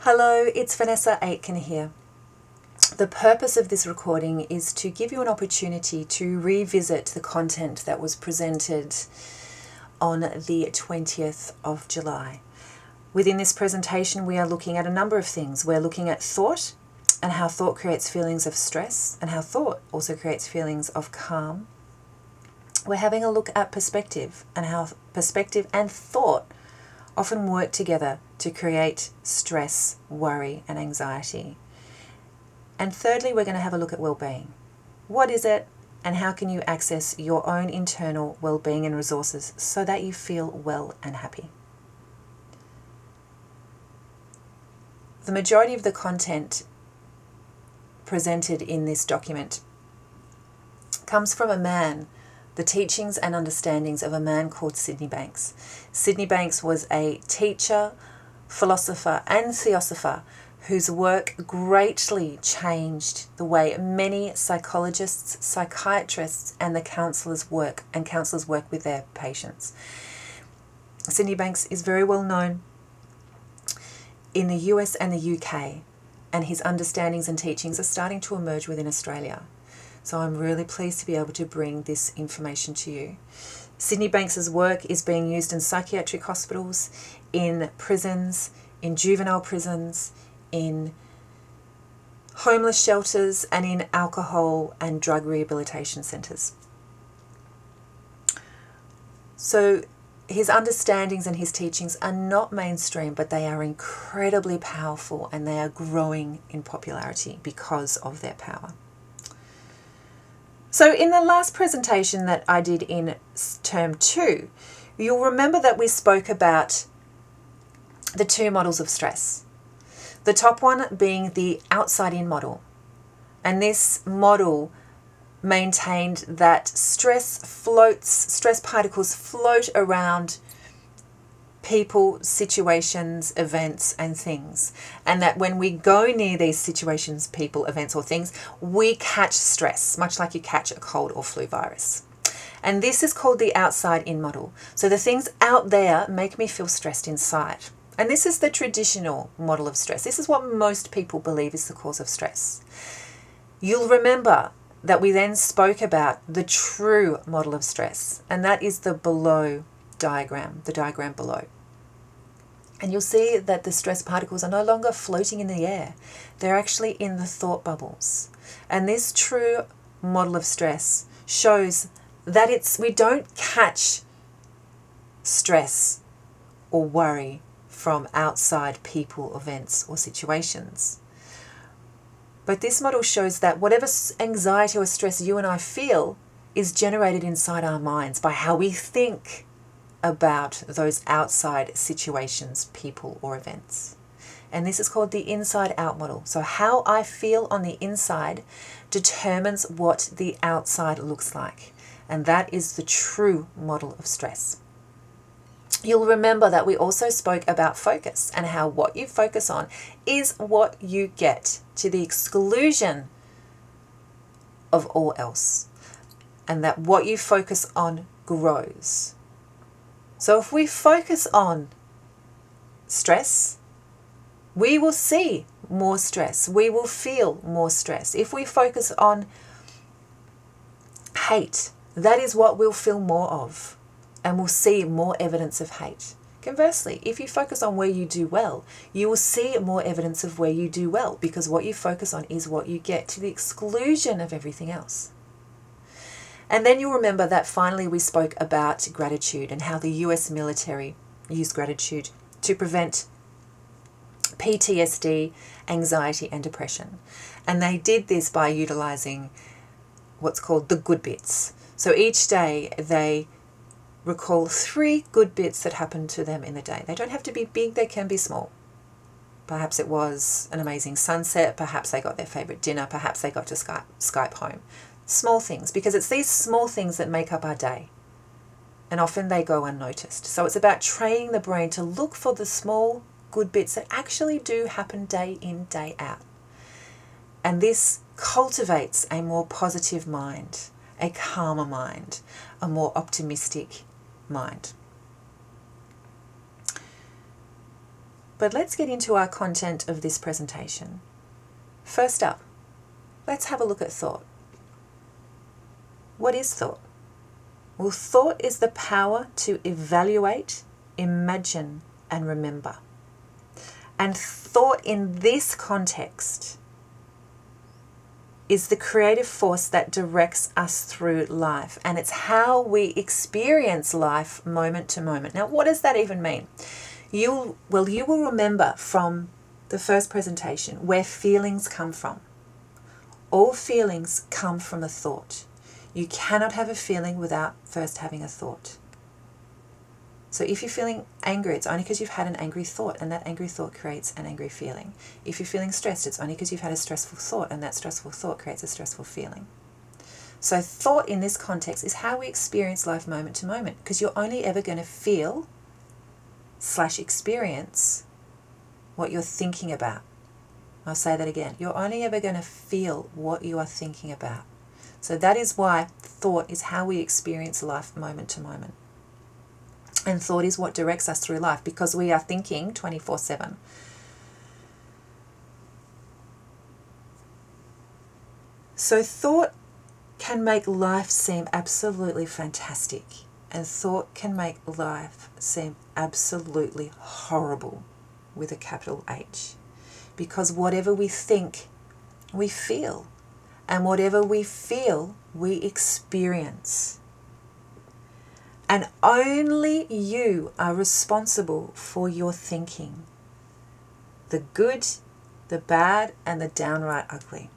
Hello, it's Vanessa Aitken here. The purpose of this recording is to give you an opportunity to revisit the content that was presented on the 20th of July. Within this presentation, we are looking at a number of things. We're looking at thought and how thought creates feelings of stress and how thought also creates feelings of calm. We're having a look at perspective and how perspective and thought often work together to create stress, worry, and anxiety. And thirdly, we're going to have a look at well-being. What is it, and how can you access your own internal well-being and resources so that you feel well and happy? The majority of the content presented in this document comes from a man, the teachings and understandings of a man called Sydney Banks. Sydney Banks was a teacher, philosopher, and theosopher whose work greatly changed the way many psychologists, psychiatrists, and counselors work with their patients. Sydney Banks is very well known in the US and the UK, and his understandings and teachings are starting to emerge within Australia. So I'm really pleased to be able to bring this information to you. Sydney Banks's work is being used in psychiatric hospitals, in prisons, in juvenile prisons, in homeless shelters, and in alcohol and drug rehabilitation centres. So his understandings and his teachings are not mainstream, but they are incredibly powerful, and they are growing in popularity because of their power. So in the last presentation that I did in term 2, you'll remember that we spoke about the two models of stress. The top one being the outside-in model. And this model maintained that stress particles float around people, situations, events, and things. And that when we go near these situations, people, events, or things, we catch stress, much like you catch a cold or flu virus. And this is called the outside-in model. So the things out there make me feel stressed inside. And this is the traditional model of stress. This is what most people believe is the cause of stress. You'll remember that we then spoke about the true model of stress, and that is the diagram below. And you'll see that the stress particles are no longer floating in the air. They're actually in the thought bubbles. And this true model of stress shows that we don't catch stress or worry from outside people, events, or situations. But this model shows that whatever anxiety or stress you and I feel is generated inside our minds by how we think about those outside situations, people, or events. And this is called the inside-out model. So how I feel on the inside determines what the outside looks like. And that is the true model of stress. You'll remember that we also spoke about focus and how what you focus on is what you get, to the exclusion of all else. And that what you focus on grows. So if we focus on stress, we will see more stress. We will feel more stress. If we focus on hate, that is what we'll feel more of, and we'll see more evidence of hate. Conversely, if you focus on where you do well, you will see more evidence of where you do well, because what you focus on is what you get, to the exclusion of everything else. And then you'll remember that finally we spoke about gratitude and how the US military used gratitude to prevent PTSD, anxiety, and depression. And they did this by utilizing what's called the good bits. So each day they recall 3 good bits that happened to them in the day. They don't have to be big, they can be small. Perhaps it was an amazing sunset, perhaps they got their favorite dinner, perhaps they got to Skype home. Small things, because it's these small things that make up our day. And often they go unnoticed. So it's about training the brain to look for the small good bits that actually do happen day in, day out. And this cultivates a more positive mind, a calmer mind, a more optimistic mind. But let's get into our content of this presentation. First up, let's have a look at thought. What is thought? Well, thought is the power to evaluate, imagine, and remember. And thought in this context is the creative force that directs us through life. And it's how we experience life moment to moment. Now, what does that even mean? You will remember from the first presentation where feelings come from. All feelings come from a thought. You cannot have a feeling without first having a thought. So if you're feeling angry, it's only because you've had an angry thought, and that angry thought creates an angry feeling. If you're feeling stressed, it's only because you've had a stressful thought, and that stressful thought creates a stressful feeling. So thought in this context is how we experience life moment to moment, because you're only ever going to feel / experience what you're thinking about. I'll say that again. You're only ever going to feel what you are thinking about. So that is why thought is how we experience life moment to moment. And thought is what directs us through life, because we are thinking 24/7. So thought can make life seem absolutely fantastic, and thought can make life seem absolutely horrible with a capital H. Because whatever we think, we feel. And whatever we feel, we experience. And only you are responsible for your thinking. The good, the bad, and the downright ugly.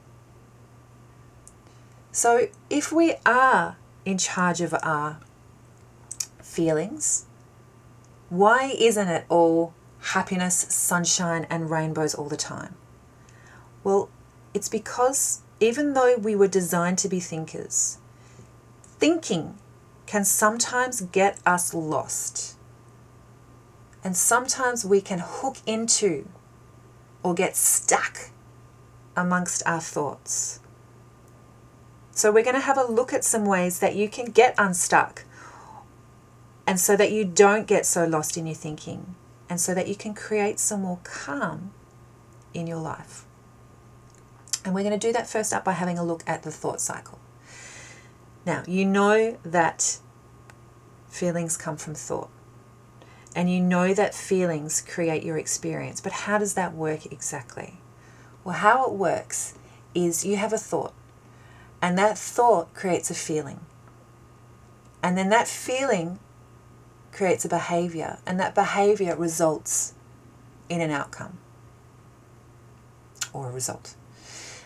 So if we are in charge of our feelings, why isn't it all happiness, sunshine, and rainbows all the time? Well, it's because even though we were designed to be thinkers, thinking can sometimes get us lost. And sometimes we can hook into or get stuck amongst our thoughts. So we're going to have a look at some ways that you can get unstuck, and so that you don't get so lost in your thinking, and so that you can create some more calm in your life. And we're going to do that first up by having a look at the thought cycle. Now, you know that feelings come from thought, and you know that feelings create your experience. But how does that work exactly? Well, how it works is you have a thought, and that thought creates a feeling. And then that feeling creates a behavior, and that behavior results in an outcome or a result.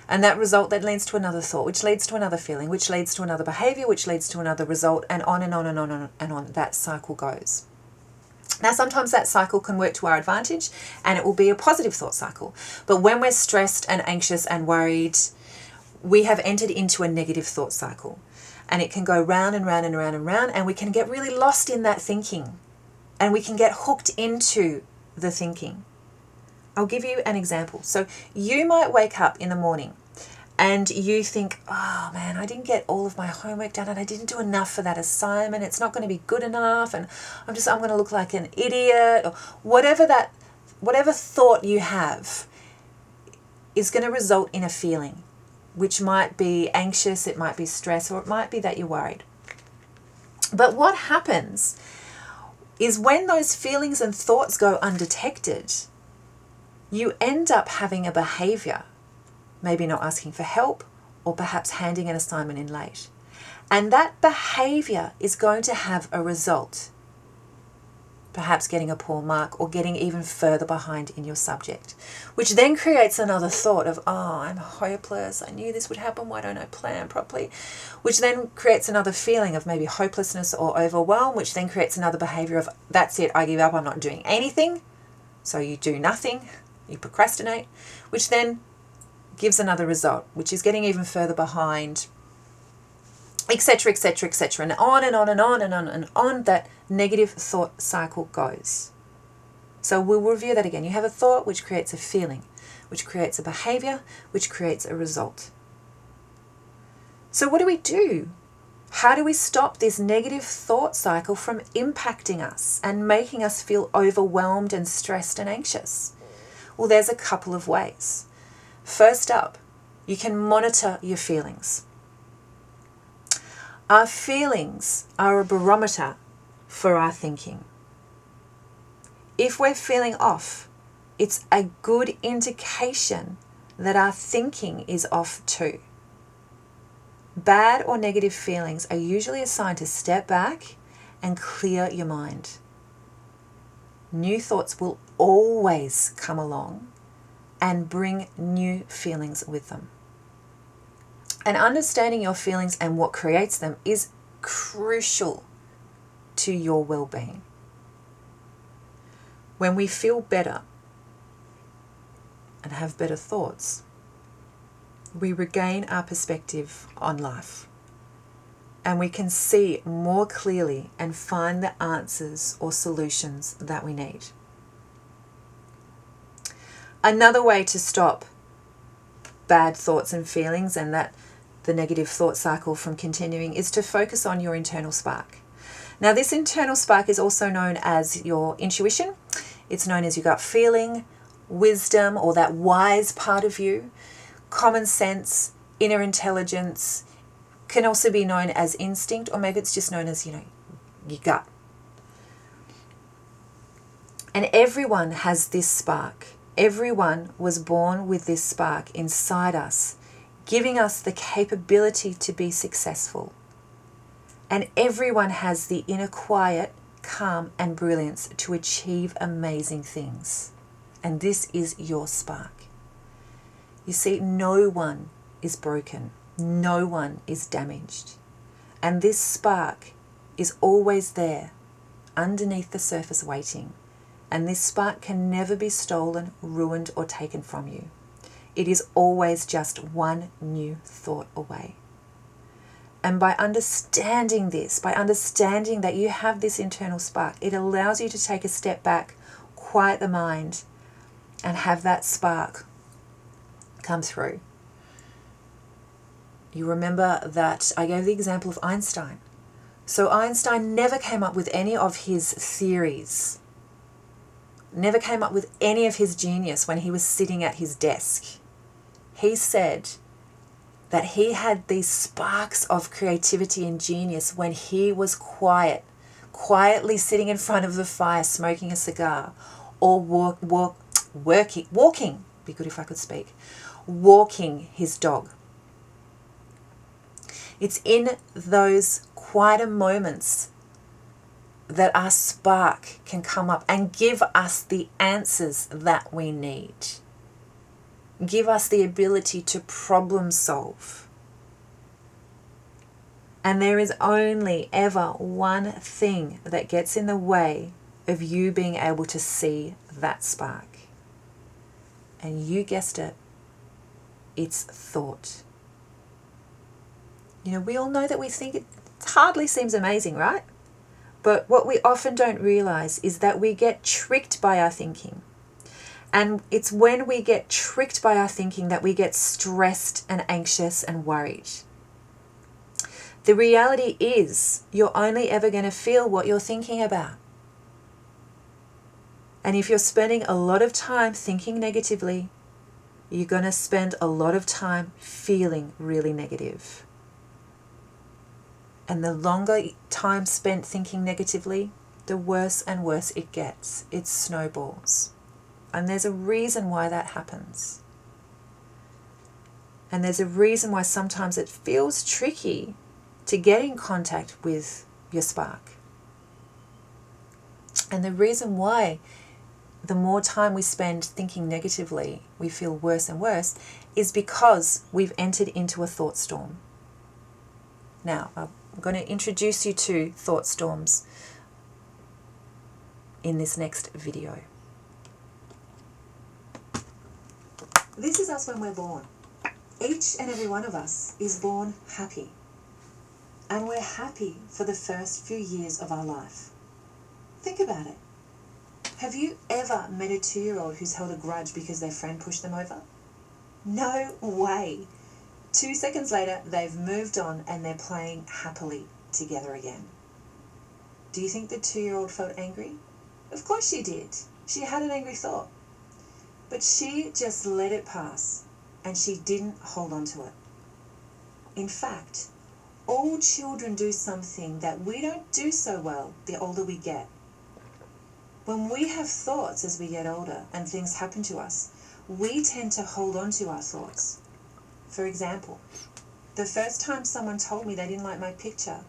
And that result that leads to another thought, which leads to another feeling, which leads to another behavior, which leads to another result, and on and on and on and on that cycle goes. Now, sometimes that cycle can work to our advantage, and it will be a positive thought cycle. But when we're stressed and anxious and worried, we have entered into a negative thought cycle. And it can go round and round and round and round, and we can get really lost in that thinking. And we can get hooked into the thinking. I'll give you an example. So you might wake up in the morning and you think, oh man, I didn't get all of my homework done, and I didn't do enough for that assignment. It's not going to be good enough, and I'm going to look like an idiot, or whatever thought you have is going to result in a feeling, which might be anxious, it might be stress, or it might be that you're worried. But what happens is when those feelings and thoughts go undetected, you end up having a behavior, maybe not asking for help, or perhaps handing an assignment in late. And that behavior is going to have a result, perhaps getting a poor mark or getting even further behind in your subject, which then creates another thought of, oh, I'm hopeless. I knew this would happen. Why don't I plan properly? Which then creates another feeling of maybe hopelessness or overwhelm, which then creates another behavior of, that's it, I give up, I'm not doing anything. So you do nothing, you procrastinate, which then gives another result, which is getting even further behind, etc., etc., etc., and on and on and on and on and on that negative thought cycle goes. So we'll review that again. You have a thought which creates a feeling, which creates a behavior, which creates a result. So what do we do How do we stop this negative thought cycle from impacting us and making us feel overwhelmed and stressed and anxious? Well, there's a couple of ways. First up, you can monitor your feelings. Our feelings are a barometer for our thinking. If we're feeling off, it's a good indication that our thinking is off too. Bad or negative feelings are usually a sign to step back and clear your mind. New thoughts will always come along and bring new feelings with them. And understanding your feelings and what creates them is crucial to your well-being. When we feel better and have better thoughts, we regain our perspective on life, and we can see more clearly and find the answers or solutions that we need. Another way to stop bad thoughts and feelings and the negative thought cycle from continuing is to focus on your internal spark. Now, this internal spark is also known as your intuition. It's known as your gut feeling, wisdom, or that wise part of you, common sense, inner intelligence, can also be known as instinct, or maybe it's just known as, your gut. And everyone has this spark. Everyone was born with this spark inside us, giving us the capability to be successful. And everyone has the inner quiet, calm, and brilliance to achieve amazing things. And this is your spark. You see, no one is broken. No one is damaged. And this spark is always there, underneath the surface waiting. And this spark can never be stolen, ruined, or taken from you. It is always just one new thought away. And by understanding this, by understanding that you have this internal spark, it allows you to take a step back, quiet the mind, and have that spark come through. You remember that I gave the example of Einstein. So Einstein never came up with any of his theories, never came up with any of his genius when he was sitting at his desk. He said that he had these sparks of creativity and genius when he was quietly sitting in front of the fire, smoking a cigar, or walking, be good if I could speak, walking his dog. It's in those quieter moments that our spark can come up and give us the answers that we need. Give us the ability to problem solve. And there is only ever one thing that gets in the way of you being able to see that spark. And you guessed it, it's thought. We all know that we think it hardly seems amazing, right? But what we often don't realize is that we get tricked by our thinking. And it's when we get tricked by our thinking that we get stressed and anxious and worried. The reality is you're only ever going to feel what you're thinking about. And if you're spending a lot of time thinking negatively, you're going to spend a lot of time feeling really negative. And the longer time spent thinking negatively, the worse and worse it gets. It snowballs. And there's a reason why that happens. And there's a reason why sometimes it feels tricky to get in contact with your spark. And the reason why the more time we spend thinking negatively, we feel worse and worse, is because we've entered into a thought storm. Now, I'm going to introduce you to thought storms in this next video. This is us when we're born. Each and every one of us is born happy. And we're happy for the first few years of our life. Think about it. Have you ever met a 2-year-old who's held a grudge because their friend pushed them over? No way. 2 seconds later, they've moved on and they're playing happily together again. Do you think the 2-year-old felt angry? Of course she did. She had an angry thought. But she just let it pass and she didn't hold on to it. In fact, all children do something that we don't do so well the older we get. When we have thoughts as we get older and things happen to us, we tend to hold on to our thoughts. For example, the first time someone told me they didn't like my picture,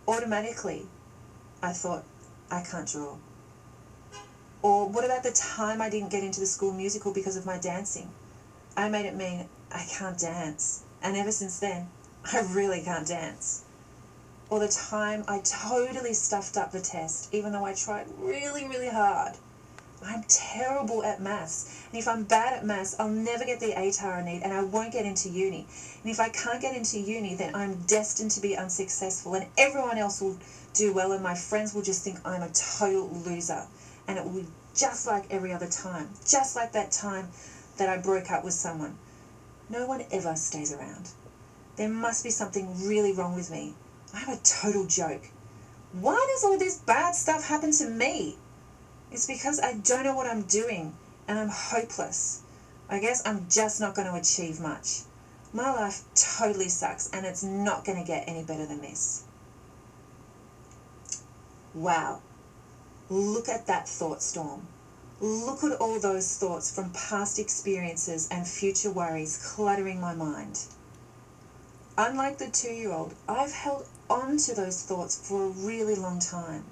automatically I thought, I can't draw. Or what about the time I didn't get into the school musical because of my dancing? I made it mean I can't dance. And ever since then, I really can't dance. Or the time I totally stuffed up the test, even though I tried really, really hard. I'm terrible at maths. And if I'm bad at maths, I'll never get the ATAR I need and I won't get into uni. And if I can't get into uni, then I'm destined to be unsuccessful and everyone else will do well and my friends will just think I'm a total loser. And it will be just like every other time. Just like that time that I broke up with someone. No one ever stays around. There must be something really wrong with me. I'm a total joke. Why does all this bad stuff happen to me? It's because I don't know what I'm doing and I'm hopeless. I guess I'm just not going to achieve much. My life totally sucks and it's not going to get any better than this. Wow. Look at that thought storm. Look at all those thoughts from past experiences and future worries cluttering my mind. Unlike the 2-year-old, I've held on to those thoughts for a really long time.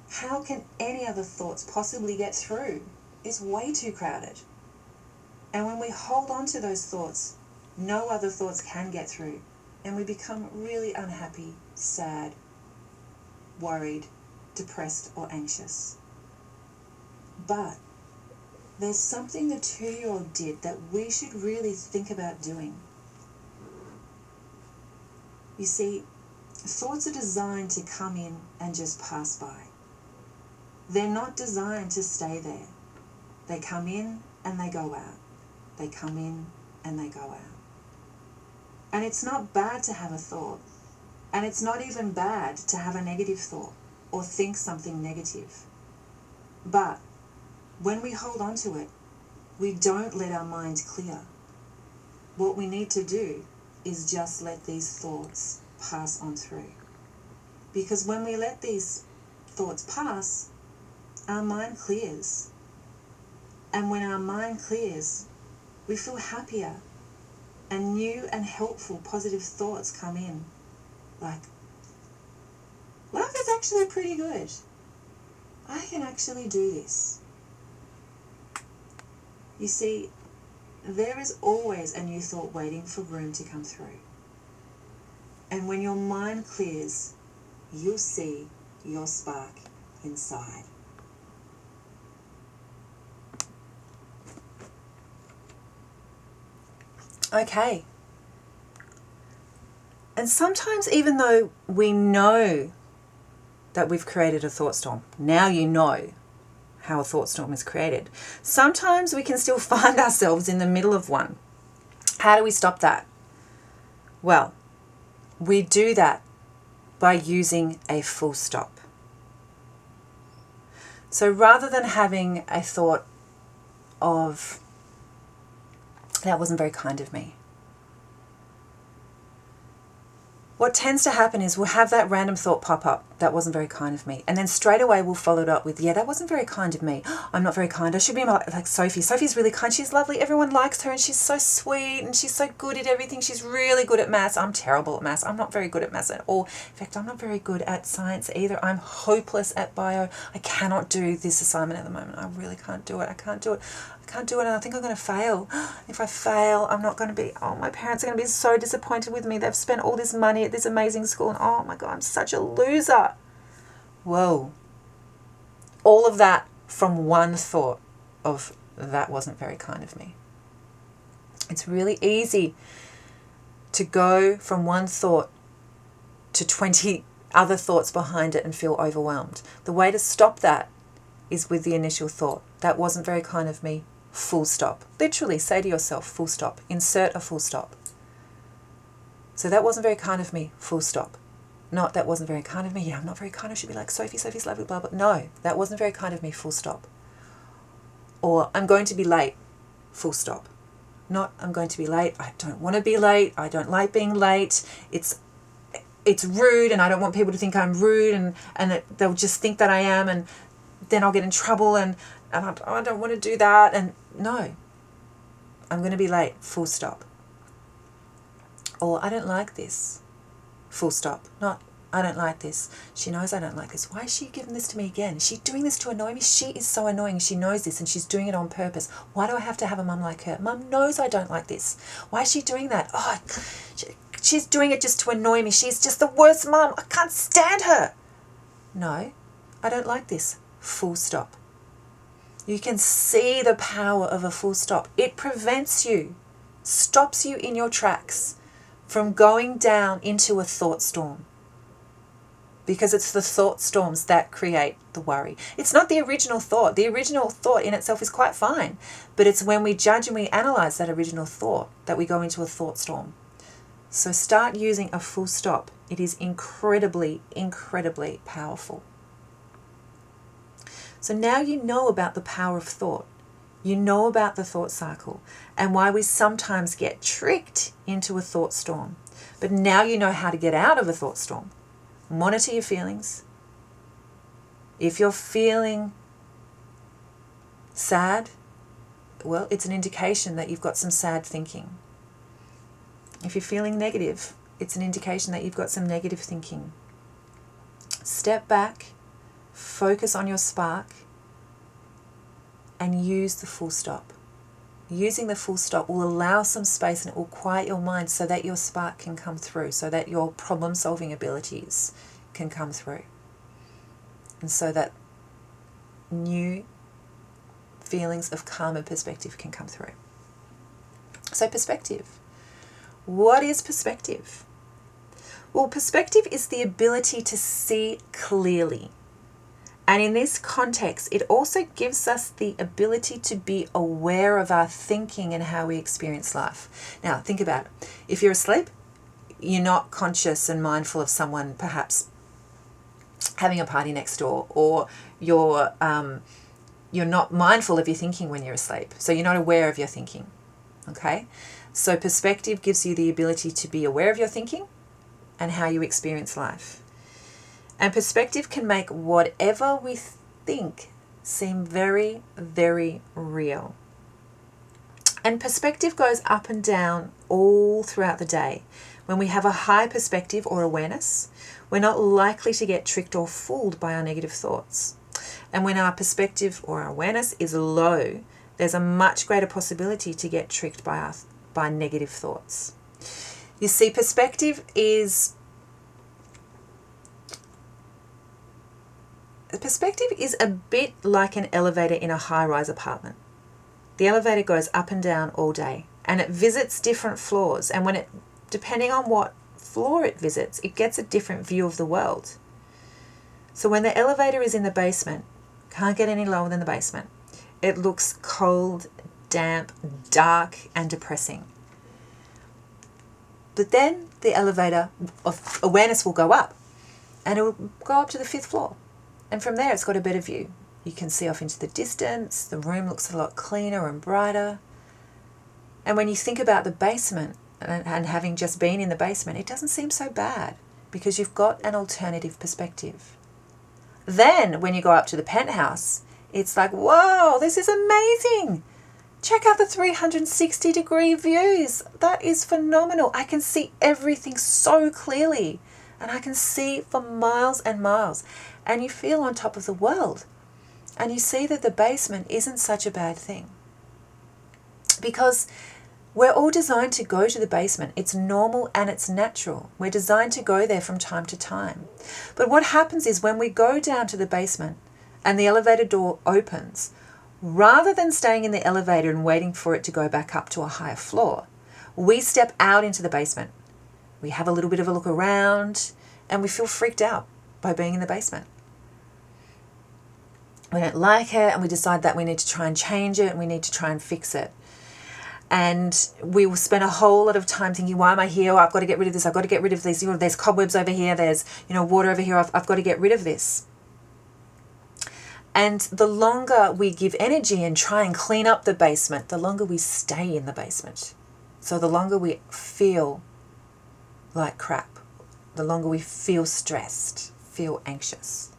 How can any other thoughts possibly get through? It's way too crowded. And when we hold on to those thoughts, no other thoughts can get through. And we become really unhappy, sad, worried, depressed, or anxious. But there's something the 2-year-old did that we should really think about doing. You see, thoughts are designed to come in and just pass by. They're not designed to stay there. They come in and they go out. They come in and they go out. And it's not bad to have a thought. And it's not even bad to have a negative thought or think something negative. But when we hold on to it, we don't let our mind clear. What we need to do is just let these thoughts pass on through. Because when we let these thoughts pass, our mind clears. And when our mind clears, we feel happier and new and helpful positive thoughts come in. Like, life is actually pretty good. I can actually do this. You see, there is always a new thought waiting for room to come through. And when your mind clears, you'll see your spark inside. Okay. And sometimes even though we know that we've created a thought storm, now you know how a thought storm is created, sometimes we can still find ourselves in the middle of one. How do we stop that? Well, we do that by using a full stop. So rather than having a thought of, that wasn't very kind of me, what tends to happen is we'll have that random thought pop up, that wasn't very kind of me. And then straight away we'll follow it up with, yeah, that wasn't very kind of me. I'm not very kind. I should be like Sophie. Sophie's really kind. She's lovely. Everyone likes her and she's so sweet and she's so good at everything. She's really good at maths. I'm terrible at maths. I'm not very good at maths at all. In fact, I'm not very good at science either. I'm hopeless at bio. I cannot do this assignment at the moment. I really can't do it. I can't do it. And I think I'm going to fail. If I fail, I'm not going to be, my parents are going to be so disappointed with me. They've spent all this money at this amazing school and oh my God, I'm such a loser. Whoa. All of that from one thought of, that wasn't very kind of me. It's really easy to go from one thought to 20 other thoughts behind it and feel overwhelmed. The way to stop that is with the initial thought. That wasn't very kind of me. full stop. Literally say to yourself, full stop. Insert a full stop. So that wasn't very kind of me, full stop. Not that wasn't very kind of me. Yeah, I'm not very kind. I should be like, Sophie's lovely, blah, blah. No, that wasn't very kind of me, full stop. Or I'm going to be late, full stop. Not I'm going to be late. I don't want to be late. I don't like being late. It's rude, and I don't want people to think I'm rude, and they'll just think that I am, and then I'll get in trouble, and I don't want to do that. And no, I'm going to be late, full stop. Or I don't like this, full stop. Not I don't like this. She knows I don't like this. Why is she giving this to me again? Is she doing this to annoy me? She is so annoying. She knows this and she's doing it on purpose. Why do I have to have a mum like her? Mum knows I don't like this. Why is she doing that? Oh, she's doing it just to annoy me. She's just the worst mum. I can't stand her. No, I don't like this. Full stop. You can see the power of a full stop. It prevents you, stops you in your tracks from going down into a thought storm. Because it's the thought storms that create the worry. It's not the original thought. The original thought in itself is quite fine. But it's when we judge and we analyze that original thought that we go into a thought storm. So start using a full stop. It is incredibly, incredibly powerful. So now you know about the power of thought. You know about the thought cycle and why we sometimes get tricked into a thought storm. But now you know how to get out of a thought storm. Monitor your feelings. If you're feeling sad, well, it's an indication that you've got some sad thinking. If you're feeling negative, it's an indication that you've got some negative thinking. Step back, focus on your spark, and use the full stop. Using the full stop will allow some space and it will quiet your mind so that your spark can come through, so that your problem-solving abilities can come through. And so that new feelings of calm and perspective can come through. So perspective. What is perspective? Well, perspective is the ability to see clearly. And in this context, it also gives us the ability to be aware of our thinking and how we experience life. Now, think about it. If you're asleep, you're not conscious and mindful of someone perhaps having a party next door, or you're not mindful of your thinking when you're asleep. So you're not aware of your thinking. Okay? So perspective gives you the ability to be aware of your thinking and how you experience life. And perspective can make whatever we think seem very, very real. And perspective goes up and down all throughout the day. When we have a high perspective or awareness, we're not likely to get tricked or fooled by our negative thoughts. And when our perspective or our awareness is low, there's a much greater possibility to get tricked by negative thoughts. You see, perspective is a bit like an elevator in a high-rise apartment. The elevator goes up and down all day, and it visits different floors. And depending on what floor it visits, it gets a different view of the world. So when the elevator is in the basement, can't get any lower than the basement, it looks cold, damp, dark, and depressing. But then the elevator of awareness will go up, and it will go up to the 5th floor. And from there, it's got a better view. You can see off into the distance. The room looks a lot cleaner and brighter. And when you think about the basement and having just been in the basement, it doesn't seem so bad because you've got an alternative perspective. Then when you go up to the penthouse, it's like, whoa, this is amazing. Check out the 360-degree views. That is phenomenal. I can see everything so clearly. And I can see for miles and miles. And you feel on top of the world. And you see that the basement isn't such a bad thing. Because we're all designed to go to the basement. It's normal and it's natural. We're designed to go there from time to time. But what happens is when we go down to the basement and the elevator door opens, rather than staying in the elevator and waiting for it to go back up to a higher floor, we step out into the basement. We have a little bit of a look around and we feel freaked out by being in the basement. We don't like it, and we decide that we need to try and change it and we need to try and fix it. And we will spend a whole lot of time thinking, why am I here? Oh, I've got to get rid of this. I've got to get rid of this. There's cobwebs over here. There's, water over here. I've got to get rid of this. And the longer we give energy and try and clean up the basement, the longer we stay in the basement. So the longer we feel like crap, the longer we feel stressed, feel anxious.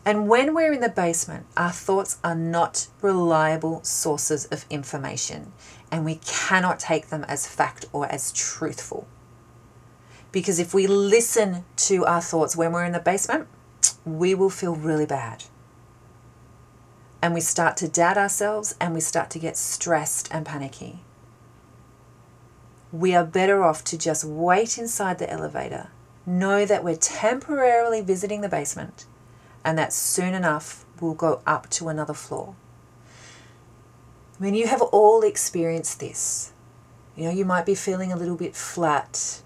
And when we're in the basement, our thoughts are not reliable sources of information, and we cannot take them as fact or as truthful. Because if we listen to our thoughts when we're in the basement, we will feel really bad. And we start to doubt ourselves, and we start to get stressed and panicky. We are better off to just wait inside the elevator, know that we're temporarily visiting the basement, and that soon enough we'll go up to another floor. When you have all experienced this, you might be feeling a little bit flat,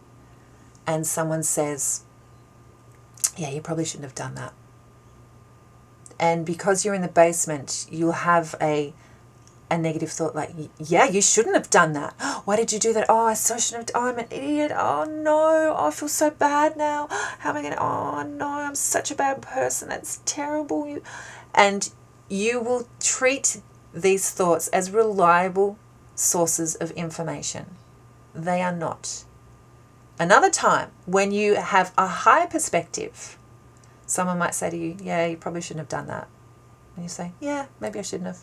and someone says, yeah, you probably shouldn't have done that. And because you're in the basement, you'll have a negative thought like, yeah, you shouldn't have done that. Why did you do that? Oh, I so shouldn't have. Oh, I'm an idiot. Oh, no. Oh, I feel so bad now. How am I going to? Oh, no, I'm such a bad person. That's terrible. And you will treat these thoughts as reliable sources of information. They are not. Another time, when you have a higher perspective, someone might say to you, yeah, you probably shouldn't have done that. And you say, yeah, maybe I shouldn't have.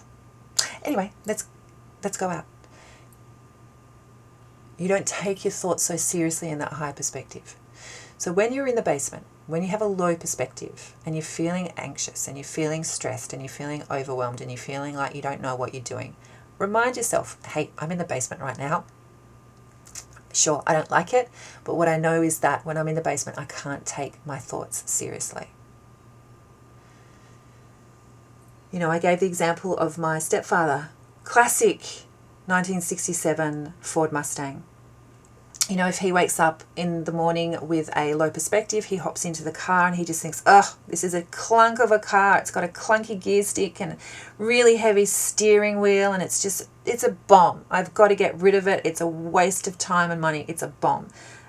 Anyway, let's go out. You don't take your thoughts so seriously in that high perspective. So when you're in the basement, when you have a low perspective and you're feeling anxious and you're feeling stressed and you're feeling overwhelmed and you're feeling like you don't know what you're doing, remind yourself, hey, I'm in the basement right now. Sure, I don't like it, but what I know is that when I'm in the basement, I can't take my thoughts seriously. I gave the example of my stepfather, classic 1967 Ford Mustang. If he wakes up in the morning with a low perspective, he hops into the car and he just thinks, this is a clunk of a car. It's got a clunky gear stick and really heavy steering wheel, and it's a bomb. I've got to get rid of it. It's a waste of time and money. It's a bomb.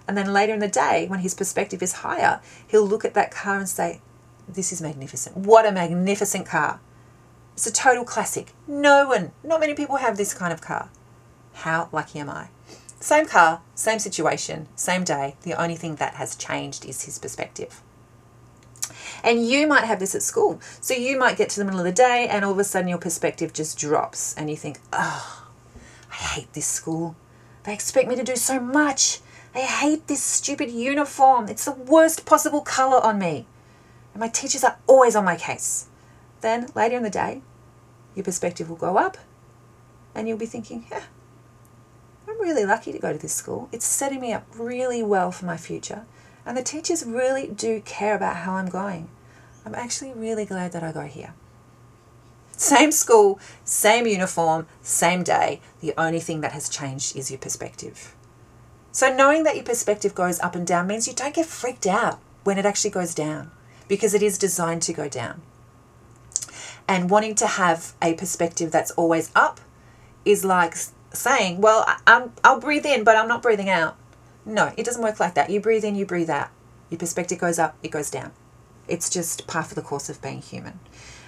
And then later in the day, when his perspective is higher, he'll look at that car and say, this is magnificent. What a magnificent car. It's a total classic. Not many people have this kind of car. How lucky am I? Same car, same situation, same day. The only thing that has changed is his perspective. And you might have this at school. So you might get to the middle of the day and all of a sudden your perspective just drops and you think, I hate this school. They expect me to do so much. I hate this stupid uniform. It's the worst possible colour on me. And my teachers are always on my case. Then later in the day, your perspective will go up and you'll be thinking, I'm really lucky to go to this school. It's setting me up really well for my future. And the teachers really do care about how I'm going. I'm actually really glad that I go here. Same school, same uniform, same day. The only thing that has changed is your perspective. So knowing that your perspective goes up and down means you don't get freaked out when it actually goes down, because it is designed to go down. And wanting to have a perspective that's always up is like saying, well, I'll breathe in, but I'm not breathing out. No, it doesn't work like that. You breathe in, you breathe out. Your perspective goes up, it goes down. It's just par for the course of being human.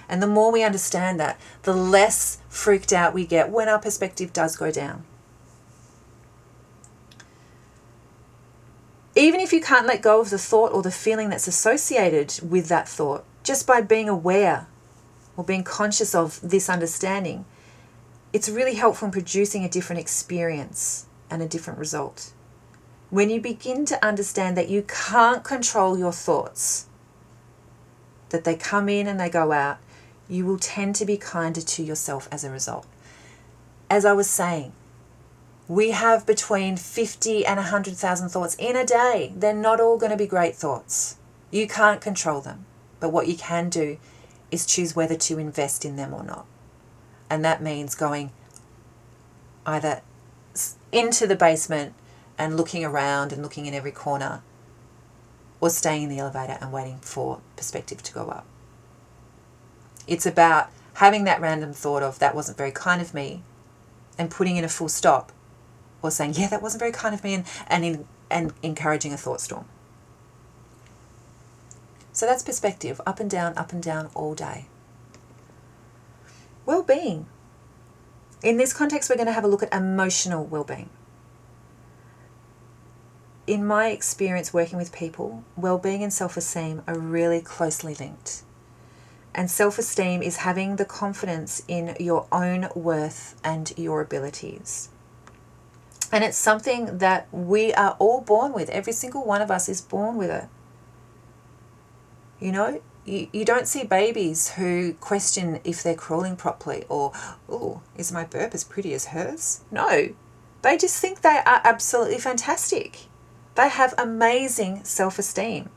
And the more we understand that, the less freaked out we get when our perspective does go down. Even if you can't let go of the thought or the feeling that's associated with that thought, just by being aware or being conscious of this understanding, it's really helpful in producing a different experience and a different result. When you begin to understand that you can't control your thoughts, that they come in and they go out, you will tend to be kinder to yourself as a result. As I was saying, we have between 50 and 100,000 thoughts in a day. They're not all going to be great thoughts. You can't control them. But what you can do is choose whether to invest in them or not. And that means going either into the basement and looking around and looking in every corner, or staying in the elevator and waiting for perspective to go up. It's about having that random thought of that wasn't very kind of me and putting in a full stop, or saying, yeah, that wasn't very kind of me, and encouraging a thought storm. So that's perspective, up and down all day. Well-being. In this context, we're going to have a look at emotional well-being. In my experience working with people, well-being and self-esteem are really closely linked. And self-esteem is having the confidence in your own worth and your abilities. And it's something that we are all born with. Every single one of us is born with it. You know, you don't see babies who question if they're crawling properly or, oh, is my burp as pretty as hers? No, they just think they are absolutely fantastic. They have amazing self-esteem.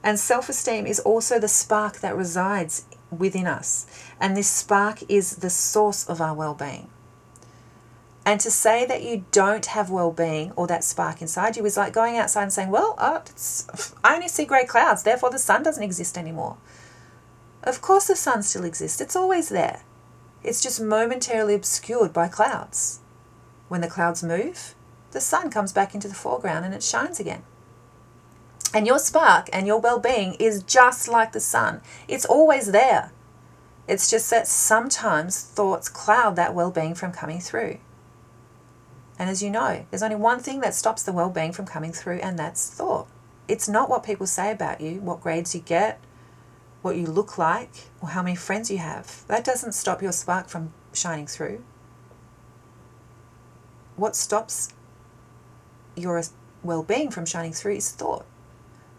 And self-esteem is also the spark that resides within us. And this spark is the source of our well-being. And to say that you don't have well-being or that spark inside you is like going outside and saying, well, I only see grey clouds, therefore the sun doesn't exist anymore. Of course the sun still exists. It's always there. It's just momentarily obscured by clouds. When the clouds move, the sun comes back into the foreground and it shines again. And your spark and your well-being is just like the sun. It's always there. It's just that sometimes thoughts cloud that well-being from coming through. And as you know, there's only one thing that stops the well-being from coming through, and that's thought. It's not what people say about you, what grades you get, what you look like, or how many friends you have. That doesn't stop your spark from shining through. What stops your well-being from shining through is thought.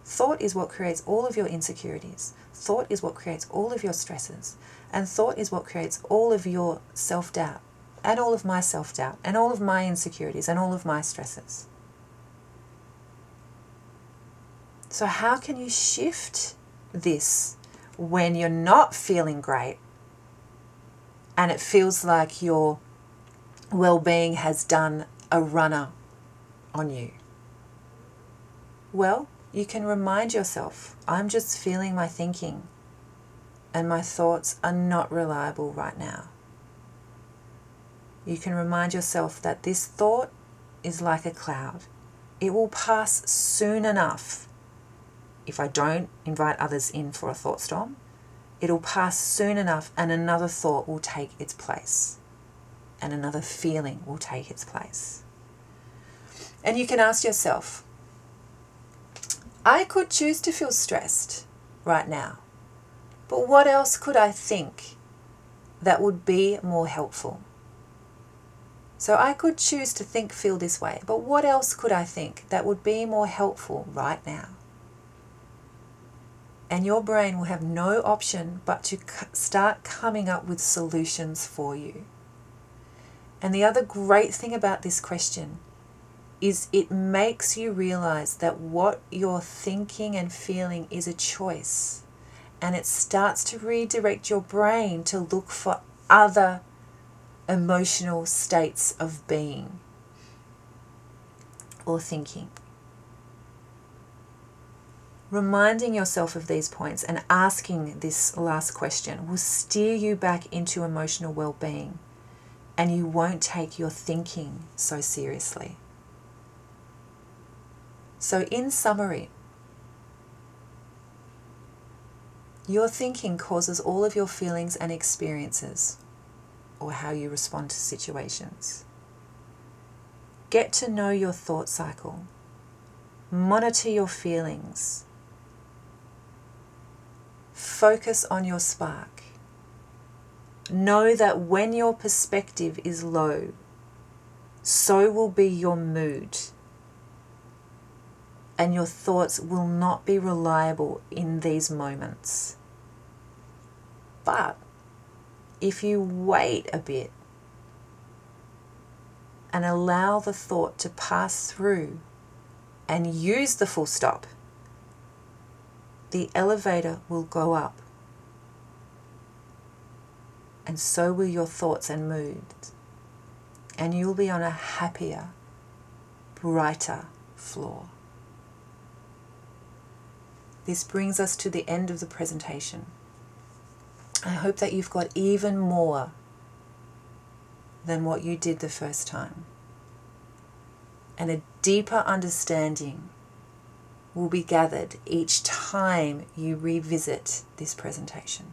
Thought is what creates all of your insecurities. Thought is what creates all of your stresses. And thought is what creates all of your self-doubt, and all of my self-doubt, and all of my insecurities, and all of my stresses. So how can you shift this when you're not feeling great and it feels like your well-being has done a runner on you? Well, you can remind yourself, I'm just feeling my thinking, and my thoughts are not reliable right now. You can remind yourself that this thought is like a cloud. It will pass soon enough. If I don't invite others in for a thought storm, it'll pass soon enough and another thought will take its place. And another feeling will take its place. And you can ask yourself, I could choose to feel stressed right now, but what else could I think that would be more helpful? So I could choose to feel this way, but what else could I think that would be more helpful right now? And your brain will have no option but to start coming up with solutions for you. And the other great thing about this question is it makes you realize that what you're thinking and feeling is a choice. And it starts to redirect your brain to look for other emotional states of being or thinking. Reminding yourself of these points and asking this last question will steer you back into emotional well-being, and you won't take your thinking so seriously. So in summary, your thinking causes all of your feelings and experiences, or how you respond to situations. Get to know your thought cycle. Monitor your feelings. Focus on your spark. Know that when your perspective is low, so will be your mood. And your thoughts will not be reliable in these moments. But if you wait a bit and allow the thought to pass through and use the full stop, the elevator will go up. And so will your thoughts and moods. And you'll be on a happier, brighter floor. this brings us to the end of the presentation. I hope that you've got even more than what you did the first time. And a deeper understanding will be gathered each time you revisit this presentation.